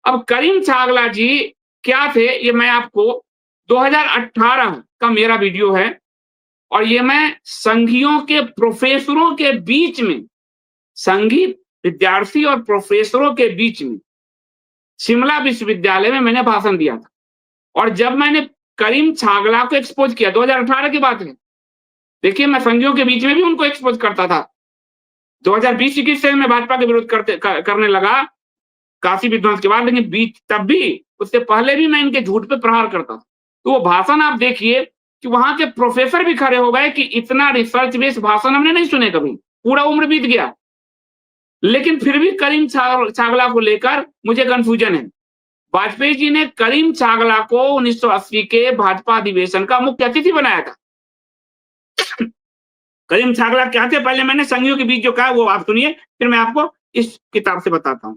अब करीम छागला जी क्या थे, ये मैं आपको 2018 का मेरा वीडियो है और ये मैं संघियों के प्रोफेसरों के बीच में, संघी विद्यार्थी और प्रोफेसरों के बीच में शिमला विश्वविद्यालय में मैंने भाषण दिया था। और जब मैंने करीम छागला को एक्सपोज किया, 2018 की बात है। देखिए, मैं संघियों के बीच में भी उनको एक्सपोज करता था। 2020-21 से मैं भाजपा के विरोध करने लगा काशी विध्वंस के बाद, लेकिन बीच तब भी, उससे पहले भी मैं इनके झूठ पे प्रहार करता था। तो वो भाषण आप देखिए कि वहां के प्रोफेसर भी खड़े हो गए कि इतना रिसर्च बेस्ड भाषण हमने नहीं सुने कभी, पूरा उम्र बीत गया। लेकिन फिर भी करीम छागला को लेकर मुझे कंफ्यूजन है। वाजपेयी जी ने करीम छागला को 1980 के भाजपा अधिवेशन का मुख्य अतिथि बनाया था। करीम छागला क्या थे, पहले मैंने संघियों के बीच जो कहा वो आप सुनिए, फिर मैं आपको इस किताब से बताता हूं।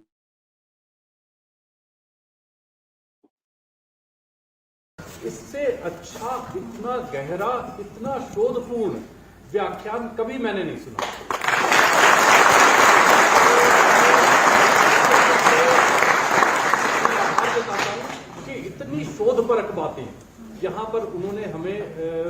इससे अच्छा, इतना गहरा, इतना शोधपूर्ण व्याख्यान कभी मैंने नहीं सुना। कि इतनी शोधपरक बातें यहाँ पर उन्होंने हमें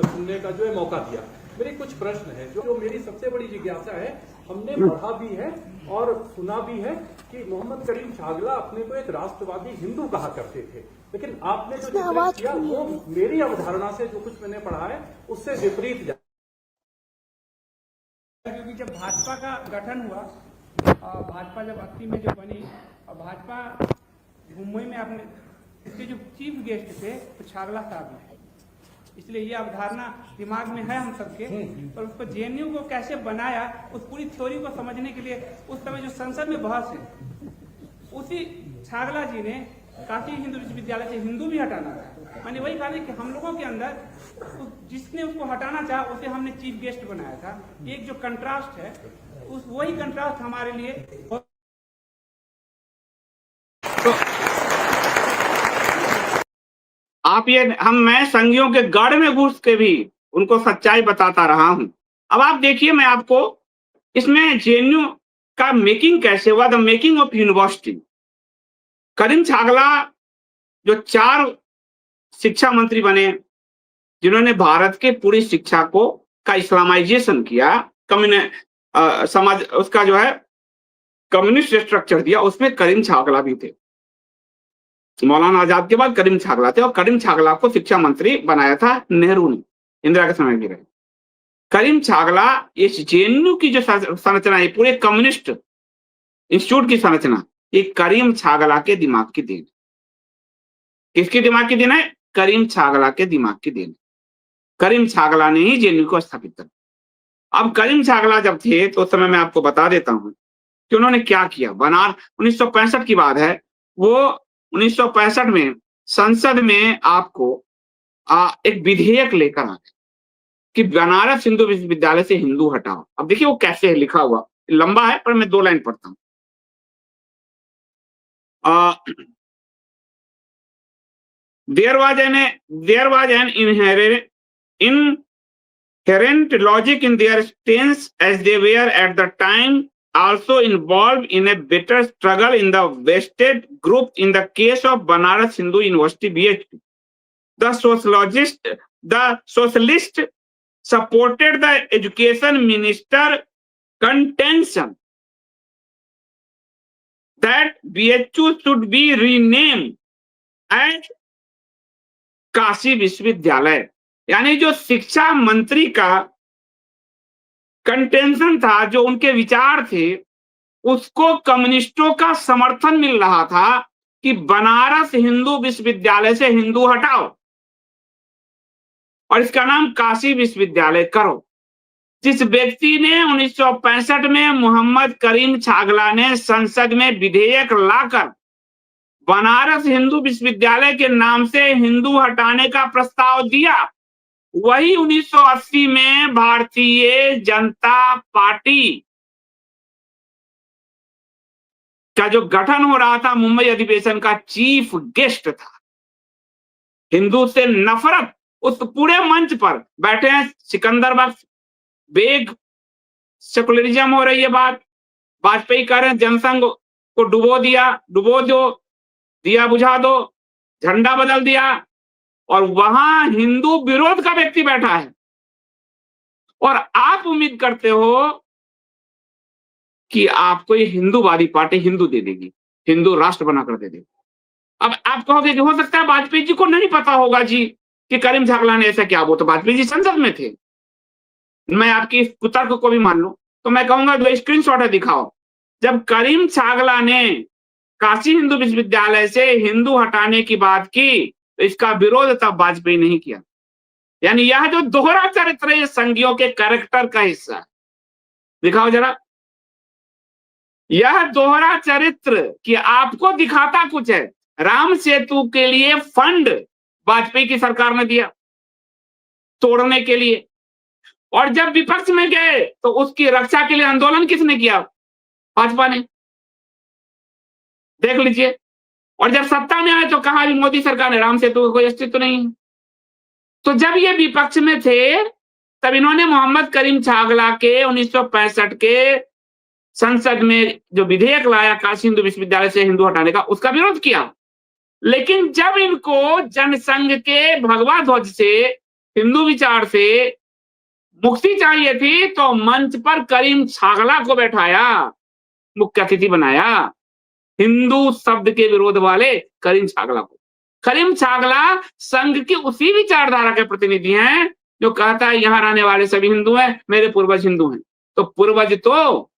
सुनने का जो है मौका दिया। मेरे कुछ प्रश्न है जो मेरी सबसे बड़ी जिज्ञासा है, हमने पढ़ा भी है और सुना भी है कि मोहम्मद करीम छागला अपने को एक राष्ट्रवादी हिंदू कहा करते थे, लेकिन आपने जो जिक्र किया वो मेरी अवधारणा से जो कुछ मैंने पढ़ा है उससे विपरीत जा। क्योंकि जब भाजपा का गठन हुआ, भाजपा जब 80 में जो बनी, और भाजपा मुंबई में अपने इसके जो चीफ गेस्ट थे तो छागला साहब हैं, इसलिए ये अवधारणा दिमाग में है हम सबके। पर उसको जेएनयू को कैसे बनाया, उस पूरी थ्योरी को समझने के लिए उस समय जो संसद में बहस है, उसी छागला जी ने काशी हिंदू विश्वविद्यालय से हिंदू भी हटाना था। मैंने वही कहा कि हम लोगों के अंदर जिसने उसको हटाना चाहा उसे हमने चीफ गेस्ट बनाया था। एक जो कंट्रास्ट है, उस वही कंट्रास्ट हमारे लिए आप ये मैं संघियों के गढ़ में घुस के भी उनको सच्चाई बताता रहा हूं। अब आप देखिए, मैं आपको इसमें जेएनयू का मेकिंग कैसे हुआ, द मेकिंग ऑफ यूनिवर्सिटी। करीम छागला जो 4 शिक्षा मंत्री बने, जिन्होंने भारत के पूरी शिक्षा को का इस्लामाइजेशन किया, समाज उसका जो है कम्युनिस्ट स्ट्रक्चर दिया, उसमें करीम छागला भी थे। मौलाना आजाद के बाद करीम छागला थे और करीम छागला को शिक्षा मंत्री बनाया था नेहरू ने, इंदिरा के समय भी रहे। करीम छागला इस जेएनयू की जो संरचना है, पूरे कम्युनिस्ट इंस्टीट्यूट की संरचना, ये करीम छागला के दिमाग की देन। किसके दिमाग की देन है? करीम छागला के दिमाग की देन। करीम छागला ने ही जेएनयू को स्थापित किया। अब करीम छागला जब थे तो उस समय मैं आपको बता देता हूं कि उन्होंने क्या किया। 1965 की बात है, वो 1965 में संसद में आपको एक विधेयक लेकर आए कि बनारस हिंदू विश्वविद्यालय से हिंदू हटाओ। अब देखिए वो कैसे है लिखा हुआ, लंबा है पर मैं 2 लाइन पढ़ता हूं। There was an inherent logic in their stance as they were at the time also involved in a bitter struggle in the vested group in the case of Banaras Hindu University BHP. The socialist supported the education minister contention that BHU should be renamed as Kashi विश्वविद्यालय। यानी जो शिक्षा मंत्री का contention था, जो उनके विचार थे, उसको कम्युनिस्टों का समर्थन मिल रहा था कि बनारस हिंदू विश्वविद्यालय से हिंदू हटाओ और इसका नाम काशी विश्वविद्यालय करो। जिस व्यक्ति ने 1965 में मोहम्मद करीम छागला ने संसद में विधेयक लाकर बनारस हिंदू विश्वविद्यालय के नाम से हिंदू हटाने का प्रस्ताव दिया, वही 1980 में भारतीय जनता पार्टी का जो गठन हो रहा था मुंबई अधिवेशन का चीफ गेस्ट था। हिंदू से नफरत, उस पूरे मंच पर बैठे हैं सिकंदर बख्श बेग, सेकुलरिज्म हो रही है बात, वाजपेयी कह रहे हैं जनसंघ को डुबो दो, दिया बुझा दो, झंडा बदल दिया, और वहां हिंदू विरोध का व्यक्ति बैठा है और आप उम्मीद करते हो कि आपको ये हिंदूवादी पार्टी हिंदू दे देगी, हिंदू राष्ट्र बनाकर दे देगी। अब आप कहोगे कि हो सकता है वाजपेयी जी को नहीं पता होगा जी कि करीम छागला ने ऐसा किया, वो तो वाजपेयी जी संसद में थे। मैं आपकी इस कुतर्क को भी मान लूं तो मैं कहूंगा जो स्क्रीनशॉट है दिखाओ। जब करीम छागला ने काशी हिंदू विश्वविद्यालय से हिंदू हटाने की बात की तो इसका विरोध तब वाजपेयी नहीं किया। यानी यह जो दोहरा चरित्र है संघियों के कैरेक्टर का हिस्सा है। दिखाओ जरा, यह दोहरा चरित्र कि आपको दिखाता कुछ है। राम सेतु के लिए फंड वाजपेयी की सरकार ने दिया तोड़ने के लिए, और जब विपक्ष में गए तो उसकी रक्षा के लिए आंदोलन किसने किया? भाजपा ने। देख लीजिए। और जब सत्ता में आए तो कहा भी मोदी सरकार ने राम सेतु का कोई अस्तित्व नहीं है। तो जब ये विपक्ष में थे तब इन्होंने मोहम्मद करीम छागला के 1965 के संसद में जो विधेयक लाया काशी हिंदू विश्वविद्यालय से हिंदू हटाने का, उसका विरोध किया। लेकिन जब इनको जनसंघ के भगवा ध्वज से, हिंदू विचार से मुक्ति चाहिए थी तो मंच पर करीम छागला को बैठाया, मुख्य अतिथि बनाया, हिंदू शब्द के विरोध वाले करीम छागला को। करीम छागला संघ की उसी विचारधारा के प्रतिनिधि हैं जो कहता है यहां रहने वाले सभी हिंदू हैं, मेरे पूर्वज हिंदू हैं। तो पूर्वज तो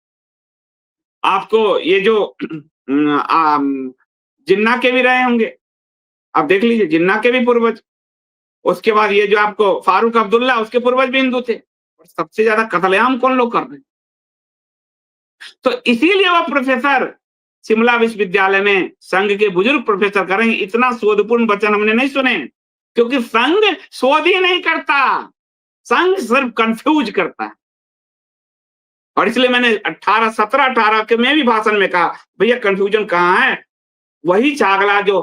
आपको ये जो जिन्ना के भी रहे होंगे, आप देख लीजिए, जिन्ना के भी पूर्वज। उसके बाद ये जो आपको फारूक अब्दुल्ला, उसके पूर्वज भी हिंदू थे। और सबसे ज्यादा कत्लेआम कौन लोग कर रहे हैं? तो इसीलिए वो प्रोफेसर शिमला विश्वविद्यालय में संघ के बुजुर्ग प्रोफेसर कर रहे हैं। इतना शोधपूर्ण वचन हमने नहीं सुने, क्योंकि संघ शोध ही नहीं करता, संघ सिर्फ कंफ्यूज करता है। और इसलिए मैंने 17-18 के में भी भाषण में कहा, भैया कंफ्यूजन कहाँ है? वही छागला जो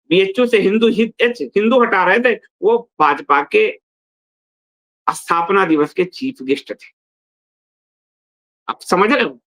बीएचयू से हिंदू हटा रहे थे, वो भाजपा के स्थापना दिवस के चीफ गेस्ट थे। आप समझ रहे हो?